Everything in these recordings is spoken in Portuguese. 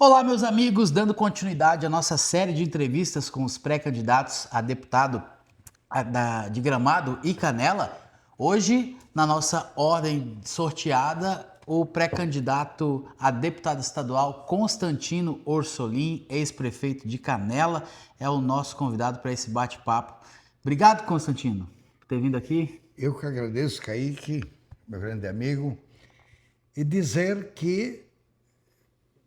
Olá, meus amigos, dando continuidade à nossa série de entrevistas com os pré-candidatos a deputado de Gramado e Canela. Hoje, na nossa ordem sorteada, o pré-candidato a deputado estadual Constantino Orsolim, ex-prefeito de Canela, é o nosso convidado para esse bate-papo. Obrigado, Constantino, por ter vindo aqui. Eu que agradeço, Kaique, meu grande amigo, e dizer que,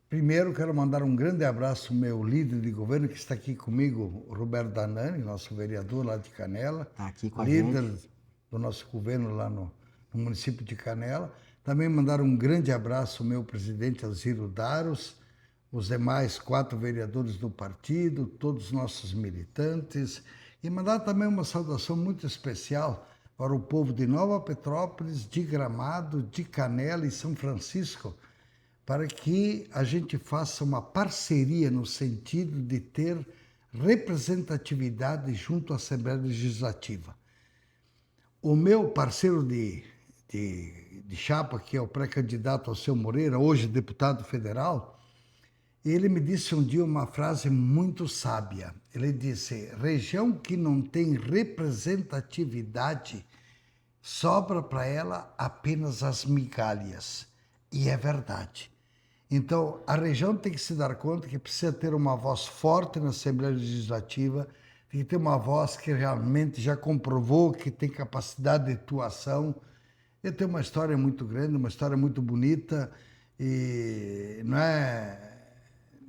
primeiro, quero mandar um grande abraço ao meu líder de governo que está aqui comigo, o Roberto Danani, nosso vereador lá de Canela, Está aqui com a líder gente. do nosso governo lá no município de Canela. Também mandar um grande abraço ao meu presidente Alziro Daros, os demais 4 vereadores do partido, todos os nossos militantes, e mandar também uma saudação muito especial para o povo de Nova Petrópolis, de Gramado, de Canela e São Francisco, para que a gente faça uma parceria no sentido de ter representatividade junto à Assembleia Legislativa. O meu parceiro de chapa, que é o pré-candidato Alceu Moreira, hoje deputado federal, ele me disse um dia uma frase muito sábia. Ele disse: região que não tem representatividade, sobra para ela apenas as migalhas. E é verdade. Então, a região tem que se dar conta que precisa ter uma voz forte na Assembleia Legislativa, tem que ter uma voz que realmente já comprovou que tem capacidade de atuação. Eu tenho uma história muito grande, uma história muito bonita, e não é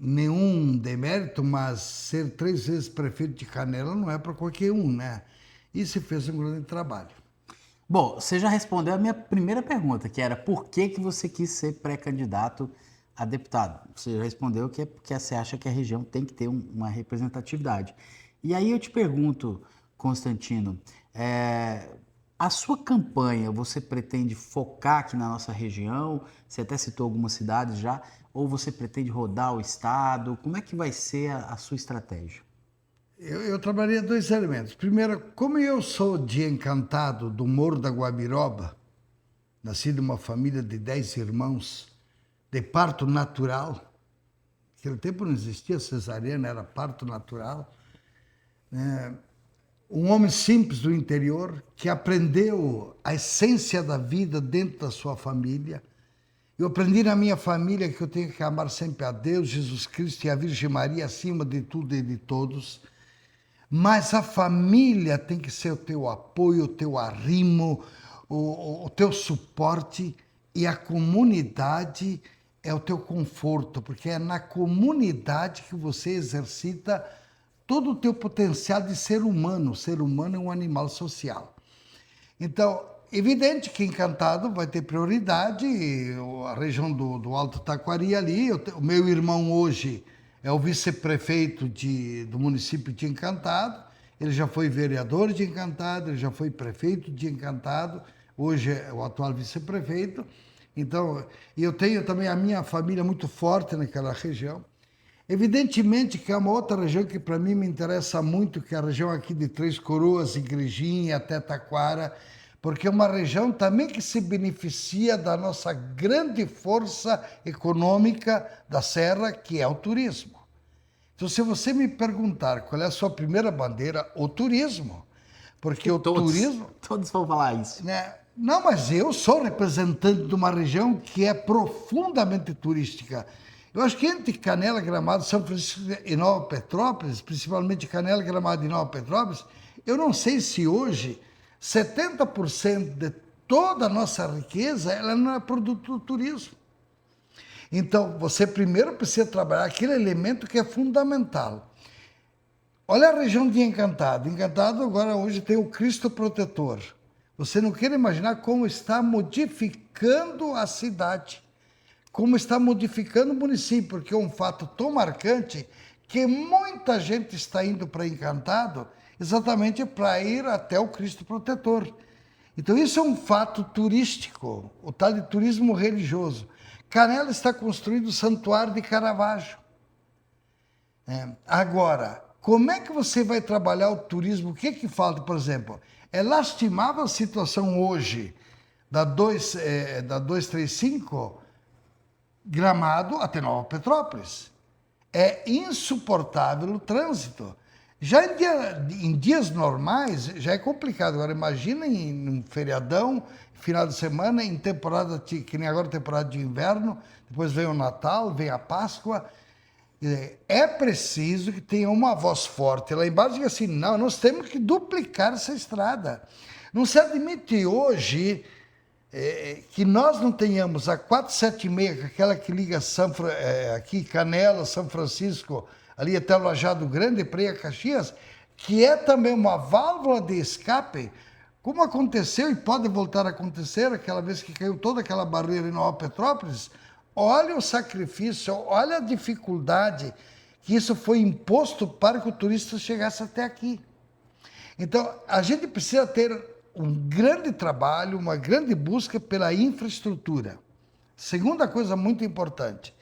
nenhum demérito, mas ser 3 vezes prefeito de Canela não é para qualquer um, né? E se fez um grande trabalho. Bom, você já respondeu a minha primeira pergunta, que era por que você quis ser pré-candidato a deputado. Você já respondeu que é porque você acha que a região tem que ter uma representatividade. E aí eu te pergunto, Constantino, a sua campanha, você pretende focar aqui na nossa região? Você até citou algumas cidades já, ou você pretende rodar o estado? Como é que vai ser a sua estratégia? Eu trabalhei 2 elementos. Primeiro, como eu sou de Encantado, do Morro da Guabiroba, nasci de uma família de 10 irmãos, de parto natural. Naquele tempo não existia cesariana, era parto natural. Um homem simples do interior que aprendeu a essência da vida dentro da sua família. Eu aprendi na minha família que eu tenho que amar sempre a Deus, Jesus Cristo e a Virgem Maria acima de tudo e de todos. Mas a família tem que ser o teu apoio, o teu arrimo, o teu suporte, e a comunidade é o teu conforto, porque é na comunidade que você exercita todo o teu potencial de ser humano. O ser humano é um animal social. Então, evidente que Encantado vai ter prioridade, a região do Alto Taquari ali. O meu irmão hoje é o vice-prefeito do município de Encantado, ele já foi vereador de Encantado, ele já foi prefeito de Encantado, hoje é o atual vice-prefeito. Então, eu tenho também a minha família muito forte naquela região. Evidentemente que é uma outra região que para mim me interessa muito, que é a região aqui de Três Coroas, Igrejinha, até Taquara, porque é uma região também que se beneficia da nossa grande força econômica da Serra, que é o turismo. Então, se você me perguntar qual é a sua primeira bandeira, o turismo, porque o turismo... Todos vão falar isso. Né? Não, mas eu sou representante de uma região que é profundamente turística. Eu acho que entre Canela, Gramado, São Francisco e Nova Petrópolis, principalmente Canela, Gramado e Nova Petrópolis, eu não sei se hoje 70% de toda a nossa riqueza ela não é produto do turismo. Então, você primeiro precisa trabalhar aquele elemento que é fundamental. Olha a região de Encantado. Encantado agora hoje tem o Cristo Protetor. Você não quer imaginar como está modificando a cidade, como está modificando o município, porque é um fato tão marcante que muita gente está indo para Encantado exatamente para ir até o Cristo Protetor. Então isso é um fato turístico, o tal de turismo religioso. Canela está construindo o Santuário de Caravaggio. Agora, como é que você vai trabalhar o turismo? O que falta, por exemplo? É lastimável a situação hoje da 235, Gramado até Nova Petrópolis. É insuportável o trânsito. Já em dias normais, já é complicado. Agora, imagina em um feriadão, final de semana, em temporada, que nem agora, temporada de inverno, depois vem o Natal, vem a Páscoa. É preciso que tenha uma voz forte lá embaixo e diga assim, não, nós temos que duplicar essa estrada. Não se admite hoje que nós não tenhamos a 476, aquela que liga aqui Canela, São Francisco, ali até o Lajeado Grande, Praia Caxias, que é também uma válvula de escape, como aconteceu e pode voltar a acontecer, aquela vez que caiu toda aquela barreira em Nova Petrópolis. Olha o sacrifício, olha a dificuldade que isso foi imposto para que o turista chegasse até aqui. Então, a gente precisa ter um grande trabalho, uma grande busca pela infraestrutura. Segunda coisa muito importante,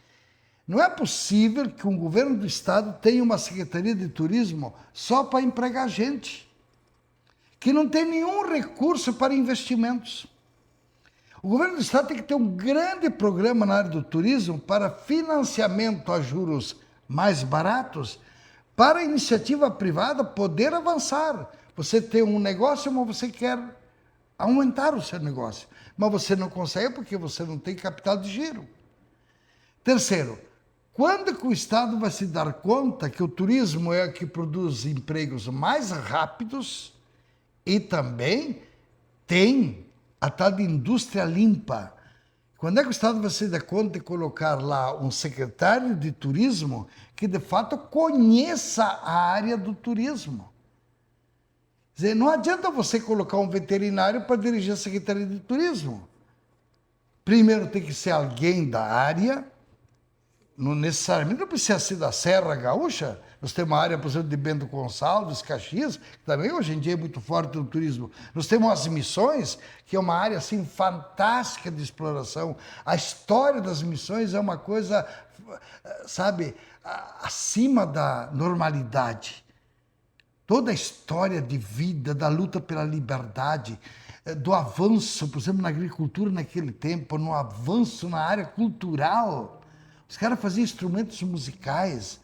não é possível que um governo do estado tenha uma secretaria de turismo só para empregar gente, que não tem nenhum recurso para investimentos. O governo do estado tem que ter um grande programa na área do turismo para financiamento a juros mais baratos, para a iniciativa privada poder avançar. Você tem um negócio, mas você quer aumentar o seu negócio. Mas você não consegue porque você não tem capital de giro. Terceiro, quando que o Estado vai se dar conta que o turismo é o que produz empregos mais rápidos e também tem a tal de indústria limpa? Quando é que o Estado vai se dar conta de colocar lá um secretário de turismo que de fato conheça a área do turismo? Quer dizer, não adianta você colocar um veterinário para dirigir a Secretaria de Turismo. Primeiro tem que ser alguém da área, não necessariamente não precisa ser da Serra Gaúcha. Nós temos uma área, por exemplo, de Bento Gonçalves, Caxias, que também hoje em dia é muito forte no turismo. Nós temos as missões, que é uma área assim fantástica de exploração. A história das missões é uma coisa, sabe, acima da normalidade. Toda a história de vida, da luta pela liberdade, do avanço, por exemplo, na agricultura naquele tempo, no avanço na área cultural. Os caras faziam instrumentos musicais.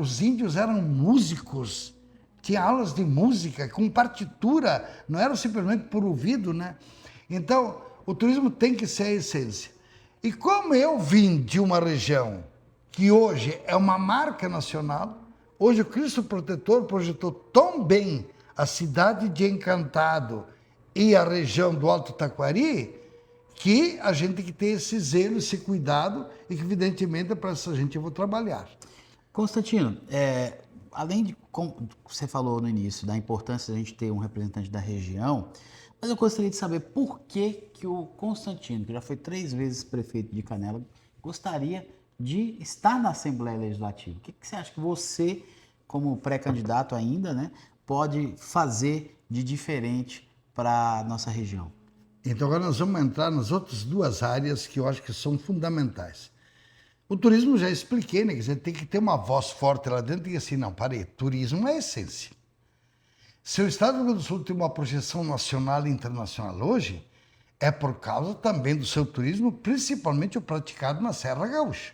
Os índios eram músicos, tinha aulas de música com partitura, não era simplesmente por ouvido, né? Então, o turismo tem que ser a essência. E como eu vim de uma região que hoje é uma marca nacional, hoje o Cristo Protetor projetou tão bem a cidade de Encantado e a região do Alto Taquari, que a gente tem que ter esse zelo, esse cuidado, e que evidentemente para essa gente eu vou trabalhar. Constantino, além de, como você falou no início, da importância de a gente ter um representante da região, mas eu gostaria de saber por que o Constantino, que já foi 3 vezes prefeito de Canela, gostaria de estar na Assembleia Legislativa. O que você acha que você, como pré-candidato ainda, né, pode fazer de diferente para a nossa região? Então agora nós vamos entrar nas outras 2 áreas que eu acho que são fundamentais. O turismo já expliquei, né? Quer dizer, tem que ter uma voz forte lá dentro e assim, não, parei, turismo é a essência. Se o Estado do Rio Grande do Sul tem uma projeção nacional e internacional hoje, é por causa também do seu turismo, principalmente o praticado na Serra Gaúcha.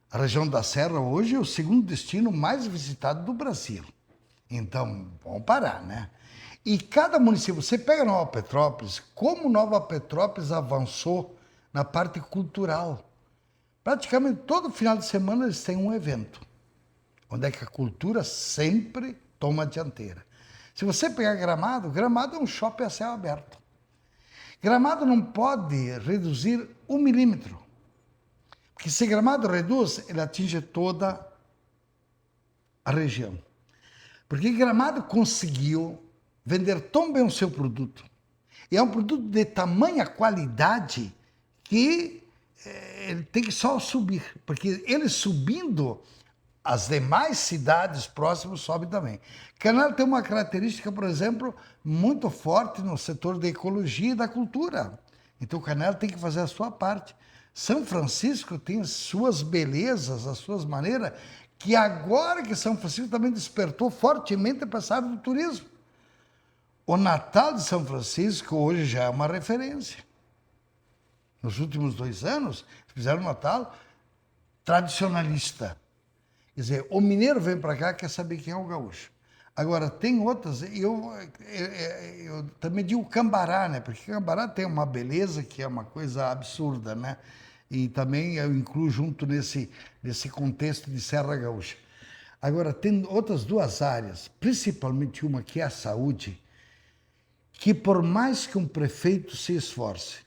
A região da Serra hoje é o segundo destino mais visitado do Brasil. Então, vamos parar, né? E cada município, você pega Nova Petrópolis, como Nova Petrópolis avançou na parte cultural. Praticamente todo final de semana eles têm um evento, onde é que a cultura sempre toma a dianteira. Se você pegar Gramado, Gramado é um shopping a céu aberto. Gramado não pode reduzir 1 milímetro, porque se Gramado reduz, ele atinge toda a região. Porque Gramado conseguiu vender tão bem o seu produto, e é um produto de tamanha qualidade que ele tem que só subir, porque ele subindo, as demais cidades próximas sobem também. Canela tem uma característica, por exemplo, muito forte no setor da ecologia e da cultura. Então Canela tem que fazer a sua parte. São Francisco tem as suas belezas, as suas maneiras, que agora que São Francisco também despertou fortemente para essa área do turismo. O Natal de São Francisco hoje já é uma referência. Nos últimos 2 anos, fizeram um Natal tradicionalista. Quer dizer, o mineiro vem para cá quer saber quem é o gaúcho. Agora, tem outras, eu também digo Cambará, né? Porque Cambará tem uma beleza que é uma coisa absurda, né? E também eu incluo junto nesse contexto de Serra Gaúcha. Agora, tem outras 2 áreas, principalmente uma que é a saúde, que por mais que um prefeito se esforce,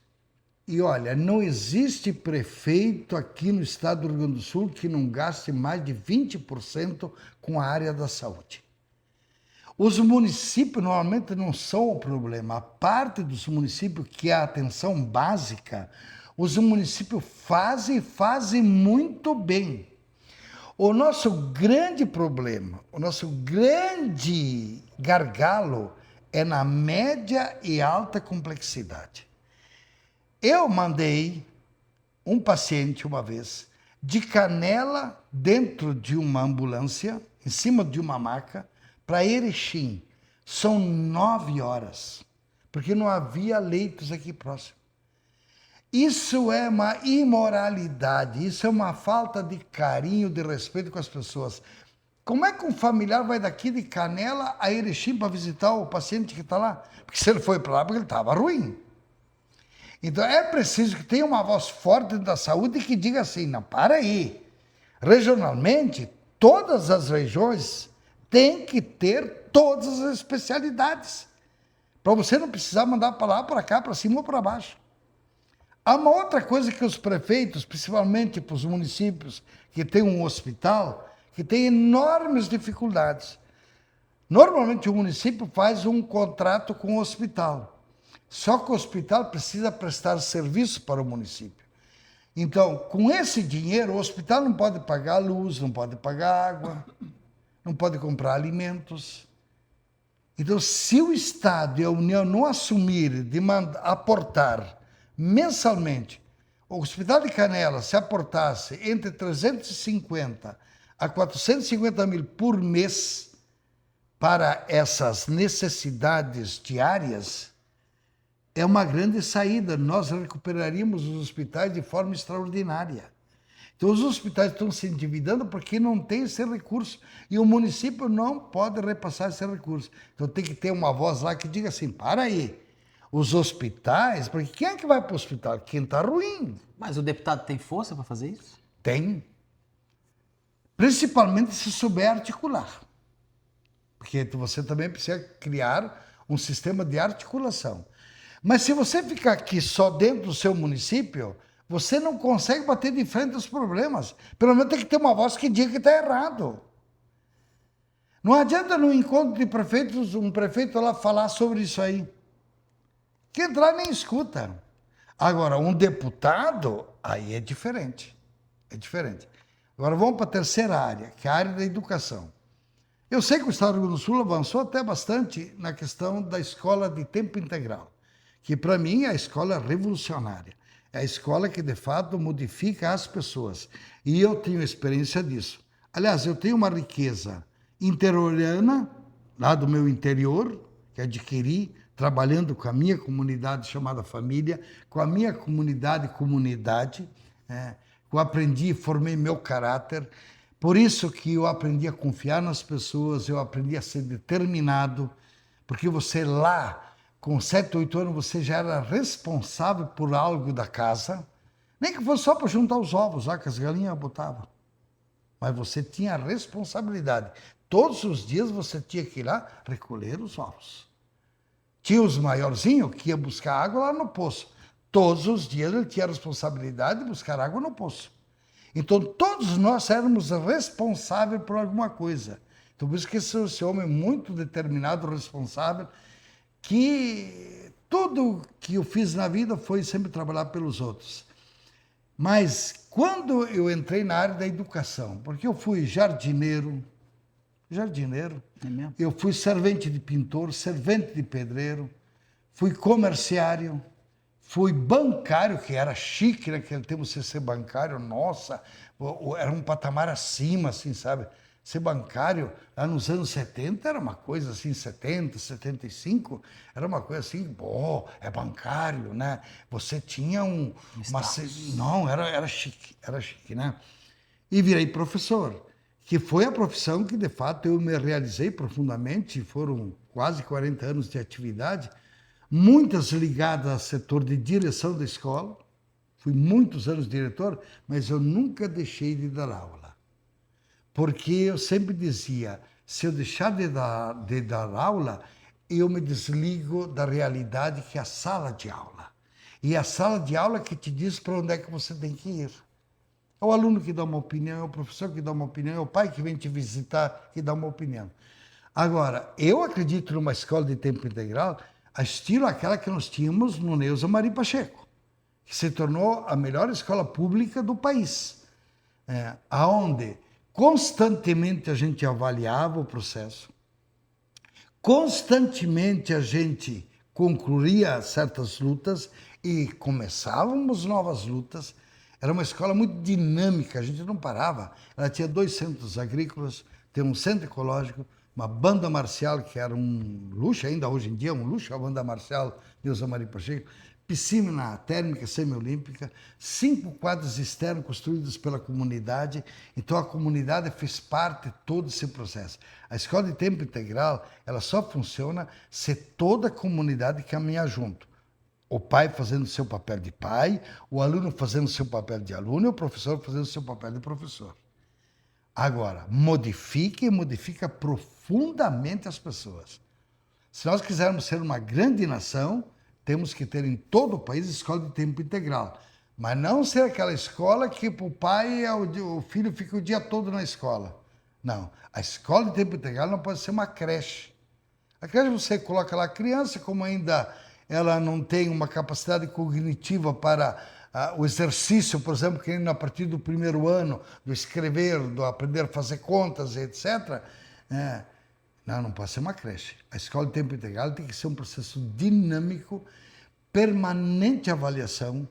e olha, não existe prefeito aqui no estado do Rio Grande do Sul que não gaste mais de 20% com a área da saúde. Os municípios normalmente não são o problema. A parte dos municípios que é a atenção básica, os municípios fazem muito bem. O nosso grande problema, o nosso grande gargalo é na média e alta complexidade. Eu mandei um paciente uma vez de Canela dentro de uma ambulância, em cima de uma maca, para Erechim. São 9 horas, porque não havia leitos aqui próximo. Isso é uma imoralidade, isso é uma falta de carinho, de respeito com as pessoas. Como é que um familiar vai daqui de Canela a Erechim para visitar o paciente que está lá? Porque se ele foi para lá, porque ele estava ruim. Então é preciso que tenha uma voz forte da saúde que diga assim, não, para aí. Regionalmente, todas as regiões têm que ter todas as especialidades. Para você não precisar mandar para lá, para cá, para cima ou para baixo. Há uma outra coisa que os prefeitos, principalmente para os municípios que têm um hospital, que têm enormes dificuldades. Normalmente o município faz um contrato com o hospital. Só que o hospital precisa prestar serviço para o município. Então, com esse dinheiro, o hospital não pode pagar luz, não pode pagar água, não pode comprar alimentos. Então, se o Estado e a União não assumir de aportar mensalmente, o Hospital de Canela, se aportasse entre 350 a 450 mil por mês para essas necessidades diárias, é uma grande saída. Nós recuperaríamos os hospitais de forma extraordinária. Então, os hospitais estão se endividando porque não tem esse recurso. E o município não pode repassar esse recurso. Então, tem que ter uma voz lá que diga assim, para aí, os hospitais, porque quem é que vai para o hospital? Quem está ruim. Mas o deputado tem força para fazer isso? Tem. Principalmente se souber articular. Porque você também precisa criar um sistema de articulação. Mas se você ficar aqui só dentro do seu município, você não consegue bater de frente os problemas. Pelo menos tem que ter uma voz que diga que está errado. Não adianta no encontro de prefeitos, um prefeito lá falar sobre isso aí. Quem entrar nem escuta. Agora, um deputado, aí é diferente. É diferente. Agora vamos para a terceira área, que é a área da educação. Eu sei que o Estado do Rio Grande do Sul avançou até bastante na questão da escola de tempo integral, que para mim é a escola revolucionária. É a escola que, de fato, modifica as pessoas. E eu tenho experiência disso. Aliás, eu tenho uma riqueza interiorana, lá do meu interior, que adquiri trabalhando com a minha comunidade chamada família, com a minha comunidade, eu aprendi e formei meu caráter. Por isso que eu aprendi a confiar nas pessoas, eu aprendi a ser determinado, porque você lá, com 7, 8 anos, você já era responsável por algo da casa, nem que fosse só para juntar os ovos lá que as galinhas botavam. Mas você tinha a responsabilidade. Todos os dias você tinha que ir lá recolher os ovos. Tinha os maiorzinhos que ia buscar água lá no poço. Todos os dias ele tinha a responsabilidade de buscar água no poço. Então todos nós éramos responsáveis por alguma coisa. Então por isso que esse homem muito determinado, responsável, que tudo que eu fiz na vida foi sempre trabalhar pelos outros. Mas quando eu entrei na área da educação, porque eu fui jardineiro, É mesmo? eu fui servente de pintor, servente de pedreiro, fui comerciário, fui bancário, que era chique naquele tempo você ser bancário, nossa, era um patamar acima, assim, sabe? Ser bancário, lá nos anos 70, era uma coisa assim, 70, 75, era uma coisa assim, pô, é bancário, né? Você tinha Não, era chique, né? E virei professor, que foi a profissão que, de fato, eu me realizei profundamente, foram quase 40 anos de atividade, muitas ligadas ao setor de direção da escola, fui muitos anos diretor, mas eu nunca deixei de dar aula. Porque eu sempre dizia, se eu deixar de dar aula, eu me desligo da realidade que é a sala de aula. E a sala de aula que te diz para onde é que você tem que ir. É o aluno que dá uma opinião, é o professor que dá uma opinião, é o pai que vem te visitar que dá uma opinião. Agora, eu acredito numa escola de tempo integral, a estilo aquela que nós tínhamos no Neuza Mari Pacheco, que se tornou a melhor escola pública do país, aonde constantemente a gente avaliava o processo, constantemente a gente concluía certas lutas e começávamos novas lutas. Era uma escola muito dinâmica, a gente não parava. Ela tinha 2 centros agrícolas, tem um centro ecológico, uma banda marcial, que era um luxo, ainda hoje em dia é um luxo, a banda marcial Neuza Mari Pacheco, piscina térmica semiolímpica, 5 quadros externos construídos pela comunidade, então a comunidade fez parte de todo esse processo. A escola de tempo integral, ela só funciona se toda a comunidade caminhar junto. O pai fazendo seu papel de pai, o aluno fazendo seu papel de aluno e o professor fazendo seu papel de professor. Agora, modifica profundamente as pessoas. Se nós quisermos ser uma grande nação, temos que ter em todo o país escola de tempo integral. Mas não ser aquela escola que para o pai o filho fica o dia todo na escola. Não, a escola de tempo integral não pode ser uma creche. A creche você coloca lá a criança, como ainda ela não tem uma capacidade cognitiva para o exercício, por exemplo, que a partir do primeiro ano, do escrever, do aprender a fazer contas, etc., não pode ser uma creche. A escola de tempo integral tem que ser um processo dinâmico, permanente avaliação,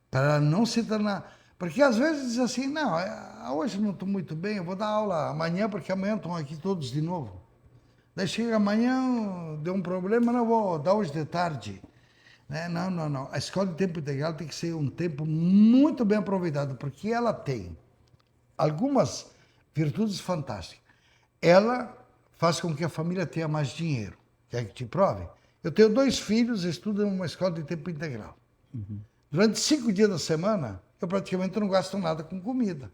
para não se tornar... Porque às vezes diz assim, não, hoje não estou muito bem, eu vou dar aula amanhã, porque amanhã estão aqui todos de novo. Daí chega amanhã, deu um problema, não vou dar hoje de tarde. Não. A escola de tempo integral tem que ser um tempo muito bem aproveitado, porque ela tem algumas virtudes fantásticas. Ela faz com que a família tenha mais dinheiro. Quer que te prove? Eu tenho 2 filhos e estudam em uma escola de tempo integral. Uhum. Durante 5 dias da semana, eu praticamente não gasto nada com comida,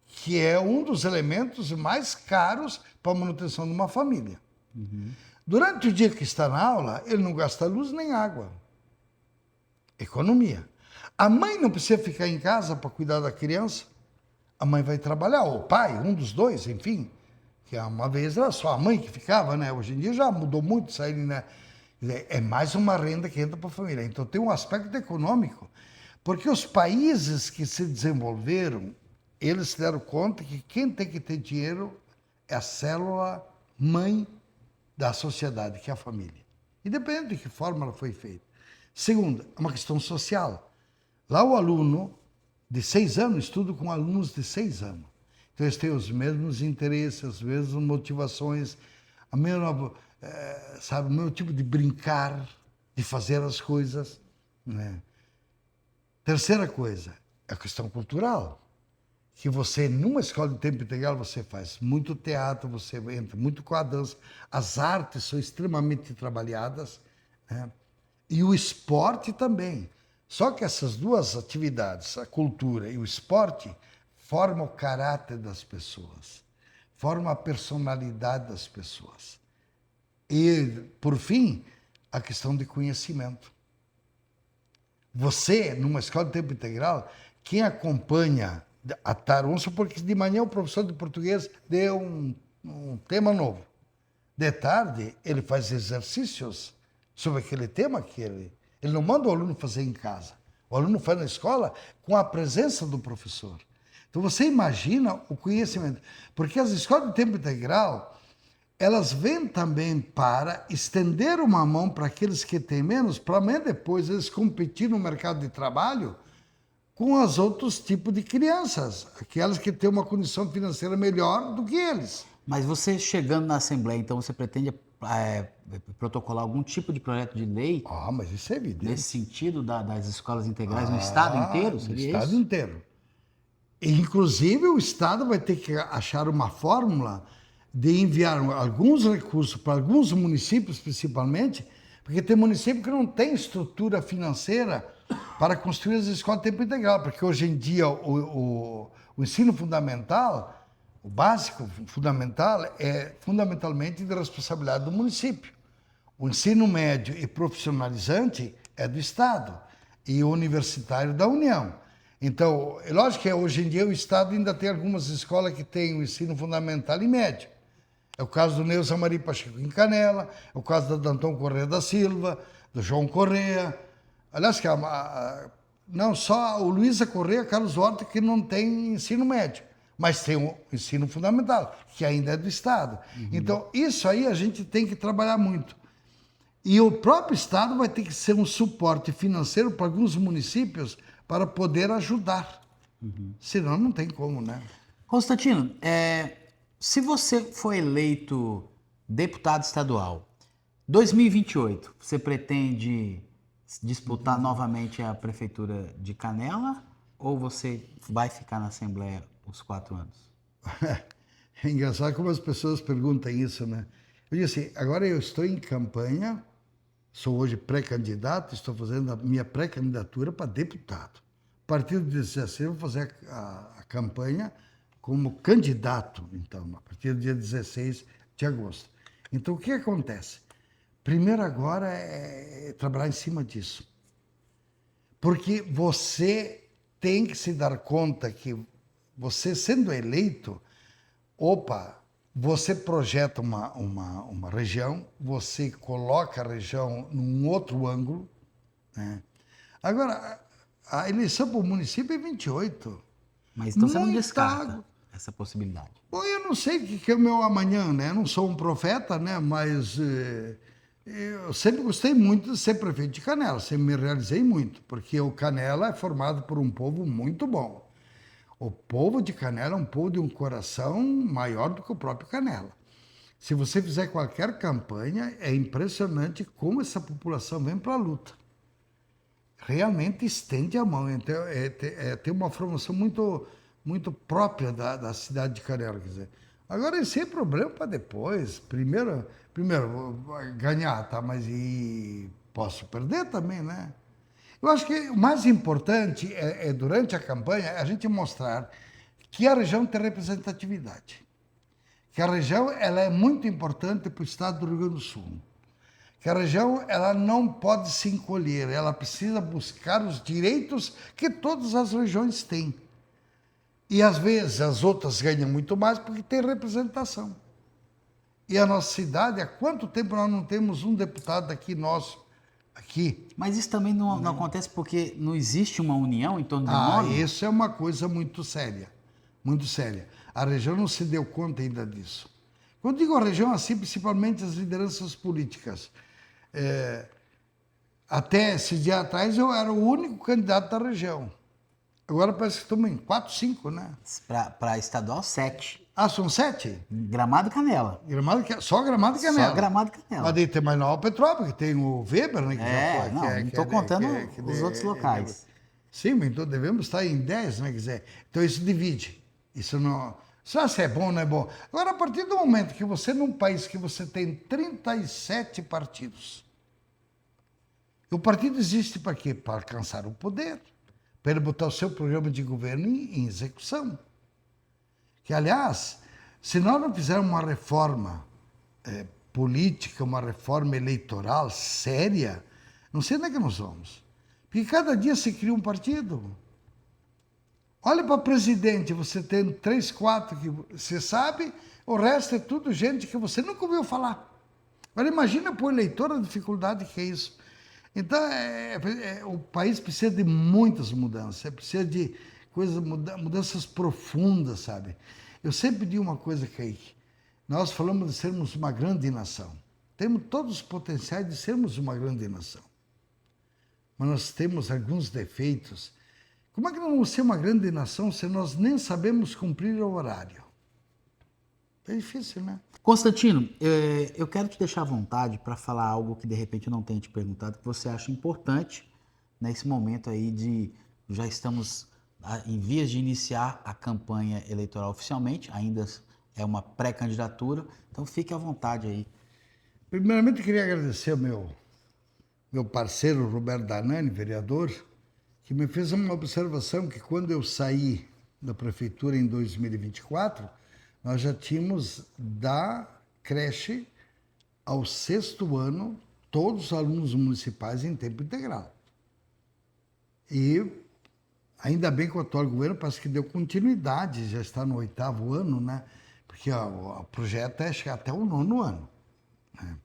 que é um dos elementos mais caros para a manutenção de uma família. Uhum. Durante o dia que está na aula, ele não gasta luz nem água. Economia. A mãe não precisa ficar em casa para cuidar da criança. A mãe vai trabalhar, ou o pai, um dos dois, enfim. Que uma vez era só a mãe que ficava, né? Hoje em dia já mudou muito isso aí, né? É mais uma renda que entra para a família. Então tem um aspecto econômico. Porque os países que se desenvolveram, eles se deram conta que quem tem que ter dinheiro é a célula mãe da sociedade, que é a família. Independente de que forma ela foi feita. Segundo, é uma questão social. Lá o aluno de 6 anos estuda com alunos de 6 anos. Então eles têm os mesmos interesses, as mesmas motivações, o mesmo tipo de brincar, de fazer as coisas. Né? Terceira coisa, é a questão cultural. Que você, numa escola de tempo integral, você faz muito teatro, você entra muito com a dança. As artes são extremamente trabalhadas, né? E o esporte também. Só que essas 2 atividades, a cultura e o esporte, formam o caráter das pessoas, formam a personalidade das pessoas. E, por fim, a questão de conhecimento. Você, numa escola de tempo integral, quem acompanha a tarde, vamos supor que de manhã o professor de português deu um tema novo. De tarde, ele faz exercícios sobre aquele tema que ele não manda o aluno fazer em casa. O aluno faz na escola com a presença do professor. Então você imagina o conhecimento. Porque as escolas de tempo integral, elas vêm também para estender uma mão para aqueles que têm menos, para amanhã depois eles competirem no mercado de trabalho com os outros tipos de crianças, aquelas que têm uma condição financeira melhor do que eles. Mas você chegando na Assembleia, então você pretende protocolar algum tipo de projeto de lei Ah, mas isso é evidente. nesse sentido das escolas integrais no estado inteiro? No Seria estado isso? inteiro. E, inclusive, o Estado vai ter que achar uma fórmula de enviar alguns recursos para alguns municípios, principalmente, porque tem município que não tem estrutura financeira para construir as escolas de tempo integral, porque hoje em dia o ensino fundamental, o básico fundamental, é fundamentalmente de responsabilidade do município. O ensino médio e profissionalizante é do Estado e o universitário da União. Então, é lógico que hoje em dia o Estado ainda tem algumas escolas que têm o ensino fundamental e médio. É o caso do Neuza Maria Pacheco em Canela, é o caso da Danton Correia da Silva, do João Correia. Aliás, não só o Luísa Correia, Carlos Horta, que não tem ensino médio, mas tem o ensino fundamental, que ainda é do Estado. Então, isso aí a gente tem que trabalhar muito. E o próprio Estado vai ter que ser um suporte financeiro para alguns municípios para poder ajudar. Senão não tem como, né? Constantino, se você for eleito deputado estadual, 2028, você pretende disputar novamente a prefeitura de Canela ou você vai ficar na Assembleia os 4 anos? É engraçado como as pessoas perguntam isso, né? Eu disse assim, agora eu estou em campanha, sou hoje pré-candidato, estou fazendo a minha pré-candidatura para deputado. A partir do 16 eu vou fazer a campanha como candidato, então, a partir do dia 16 de agosto. Então, o que acontece? Primeiro agora é trabalhar em cima disso. Porque você tem que se dar conta que você sendo eleito, você projeta uma região, você coloca a região num outro ângulo, né? Agora, a eleição para o município é 28. Mas então você não Muita descarta água. essa possibilidade. Bom, eu não sei o que é o meu amanhã, né? Eu não sou um profeta, né? Mas eu sempre gostei muito de ser prefeito de Canela, sempre me realizei muito, porque o Canela é formado por um povo muito bom. O povo de Canela é um povo de um coração maior do que o próprio Canela. Se você fizer qualquer campanha, é impressionante como essa população vem para a luta. Realmente estende a mão. Então, tem uma formação muito própria da cidade de Canela. Quer dizer. Agora, esse é problema para depois. Primeiro ganhar, tá? Mas posso perder também, né? Eu acho que o mais importante durante a campanha, a gente mostrar que a região tem representatividade. Que a região ela é muito importante para o estado do Rio Grande do Sul. Que a região ela não pode se encolher, ela precisa buscar os direitos que todas as regiões têm. E às vezes as outras ganham muito mais porque tem representação. E a nossa cidade, há quanto tempo nós não temos um deputado aqui nosso? Aqui. Mas isso também não acontece porque não existe uma união em torno do nome? Isso é uma coisa muito séria, muito séria. A região não se deu conta ainda disso. Quando digo a região, assim, principalmente as lideranças políticas. Até esse dia atrás eu era o único candidato da região. Agora parece que estamos em 4, 5, né? Para estadual, 7. Ah, são 7? Gramado e Canela. Só Gramado e Canela. Só Gramado e Canela. Mas daí tem mais Nova Petrópolis, que tem o Weber, né? Que já foi, não estou contando os outros locais. Sim, mas então devemos estar em 10, né? Quer dizer, então isso divide. Isso não... Só se é bom ou não é bom. Agora, a partir do momento que você, num país que você tem 37 partidos, o partido existe para quê? Para alcançar o poder, para ele botar o seu programa de governo em execução. Que, aliás, se nós não fizermos uma reforma política, uma reforma eleitoral séria, não sei onde é que nós vamos. Porque cada dia se cria um partido. Olha para presidente, você tem 3, 4 que você sabe, o resto é tudo gente que você nunca ouviu falar. Agora imagina para o eleitor a dificuldade que é isso. Então, o país precisa de muitas mudanças, precisa de mudanças profundas, sabe? Eu sempre digo uma coisa, Kaique, nós falamos de sermos uma grande nação. Temos todos os potenciais de sermos uma grande nação. Mas nós temos alguns defeitos Como é que nós vamos ser uma grande nação se nós nem sabemos cumprir o horário? É difícil, né? Constantino, eu quero te deixar à vontade para falar algo que de repente eu não tenha te perguntado, que você acha importante nesse momento aí de já estamos em vias de iniciar a campanha eleitoral oficialmente, ainda é uma pré-candidatura, então fique à vontade aí. Primeiramente, eu queria agradecer ao meu parceiro Roberto Danani, vereador, que me fez uma observação que quando eu saí da prefeitura em 2024, nós já tínhamos da creche ao 6º ano todos os alunos municipais em tempo integral. E ainda bem que o atual governo parece que deu continuidade, já está no 8º ano, né? Porque o projeto é chegar até o 9º ano. Né?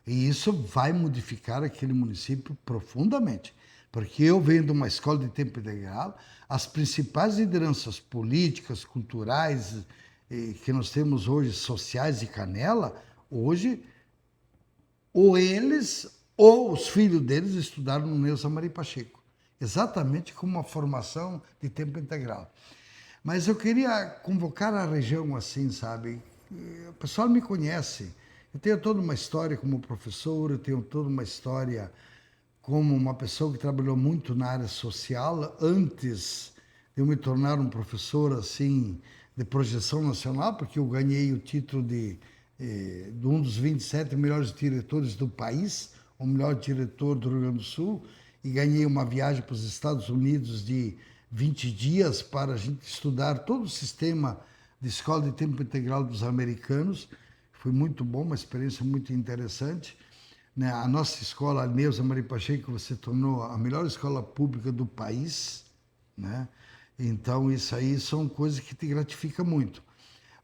E isso vai modificar aquele município profundamente. Porque eu venho de uma escola de tempo integral, as principais lideranças políticas, culturais, que nós temos hoje, sociais de Canela, hoje, ou eles ou os filhos deles estudaram no Neuza Maria Pacheco, exatamente com uma formação de tempo integral. Mas eu queria convocar a região assim, sabe? O pessoal me conhece, eu tenho toda uma história como professor, eu tenho toda uma história como uma pessoa que trabalhou muito na área social antes de eu me tornar um professor assim de projeção nacional, porque eu ganhei o título de um dos 27 melhores diretores do país, o melhor diretor do Rio Grande do Sul, e ganhei uma viagem para os Estados Unidos de 20 dias para a gente estudar todo o sistema de escola de tempo integral dos americanos. Foi muito bom, uma experiência muito interessante. Né? A nossa escola, a Neuza Maria Pacheco, se tornou a melhor escola pública do país, né? Então, isso aí são coisas que te gratificam muito.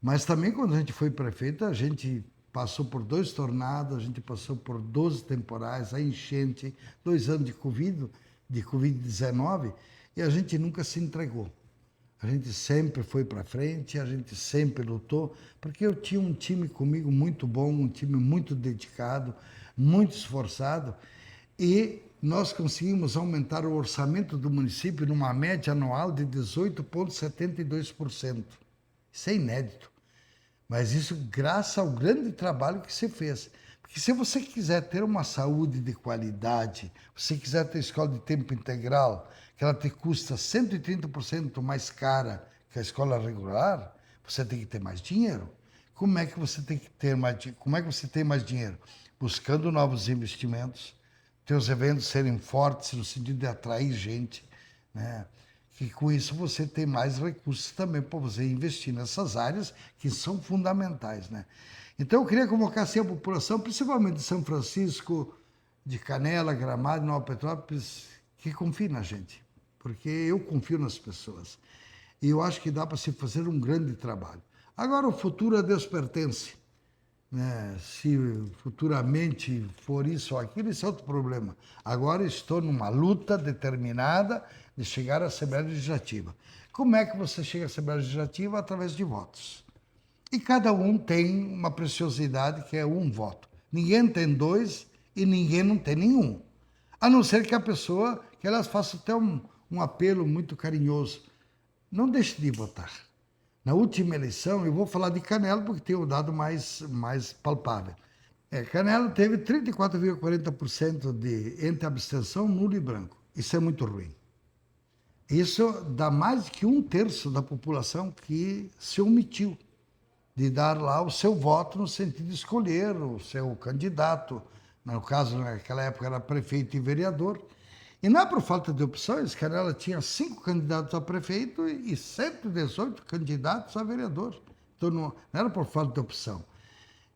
Mas também, quando a gente foi prefeito, a gente passou por 2 tornados, a gente passou por 12 temporais, a enchente, 2 anos de Covid-19, e a gente nunca se entregou. A gente sempre foi para frente, a gente sempre lutou, porque eu tinha um time comigo muito bom, um time muito dedicado, muito esforçado, e nós conseguimos aumentar o orçamento do município numa média anual de 18,72%. Isso é inédito. Mas isso graças ao grande trabalho que se fez. Porque se você quiser ter uma saúde de qualidade, você quiser ter escola de tempo integral, que ela te custa 130% mais cara que a escola regular, você tem que ter mais dinheiro. Como é que você tem que ter mais dinheiro? Como é que você tem mais dinheiro? Buscando novos investimentos, teus eventos serem fortes no sentido de atrair gente, né? Que com isso você tem mais recursos também para você investir nessas áreas que são fundamentais, né? Então eu queria convocar assim, a população, principalmente de São Francisco, de Canela, Gramado, Nova Petrópolis, que confie na gente, porque eu confio nas pessoas. E eu acho que dá para se fazer um grande trabalho. Agora o futuro a Deus pertence. Né? Se futuramente for isso ou aquilo, isso é outro problema. Agora estou numa luta determinada de chegar à Assembleia Legislativa. Como é que você chega à Assembleia Legislativa? Através de votos. E cada um tem uma preciosidade que é um voto. Ninguém tem 2 e ninguém não tem nenhum. A não ser que a pessoa, que elas façam até um apelo muito carinhoso. Não deixe de votar. Na última eleição, eu vou falar de Canela porque tem o dado mais palpável. Canela teve 34,40% entre abstenção, nulo e branco. Isso é muito ruim. Isso dá mais que 1/3 da população que se omitiu de dar lá o seu voto no sentido de escolher o seu candidato. No caso, naquela época, era prefeito e vereador. E não é por falta de opções, Canela tinha 5 candidatos a prefeito e 118 candidatos a vereador. Então não era por falta de opção.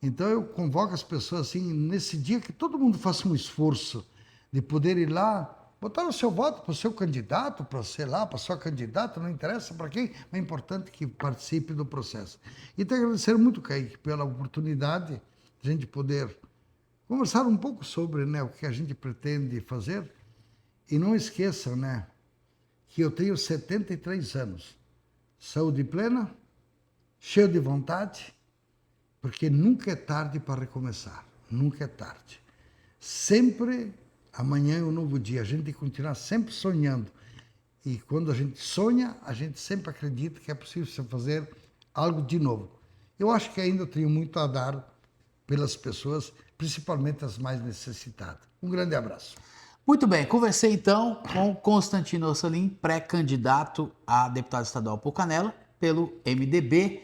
Então eu convoco as pessoas assim, nesse dia, que todo mundo faça um esforço de poder ir lá, botar o seu voto para o seu candidato, para sei lá, para a sua candidata, não interessa para quem, mas é importante que participe do processo. E te agradecer muito, Kaique, pela oportunidade de a gente poder conversar um pouco sobre, né, o que a gente pretende fazer. E não esqueçam, né, que eu tenho 73 anos, saúde plena, cheio de vontade, porque nunca é tarde para recomeçar, nunca é tarde. Sempre amanhã é um novo dia, a gente tem que continuar sempre sonhando. E quando a gente sonha, a gente sempre acredita que é possível se fazer algo de novo. Eu acho que ainda tenho muito a dar pelas pessoas, principalmente as mais necessitadas. Um grande abraço. Muito bem, conversei então com Constantino Orsolim, pré-candidato a deputado estadual por Canela, pelo MDB.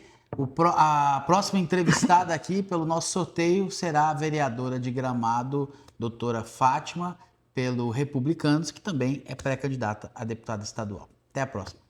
A próxima entrevistada aqui pelo nosso sorteio será a vereadora de Gramado, doutora Fátima, pelo Republicanos, que também é pré-candidata a deputada estadual. Até a próxima.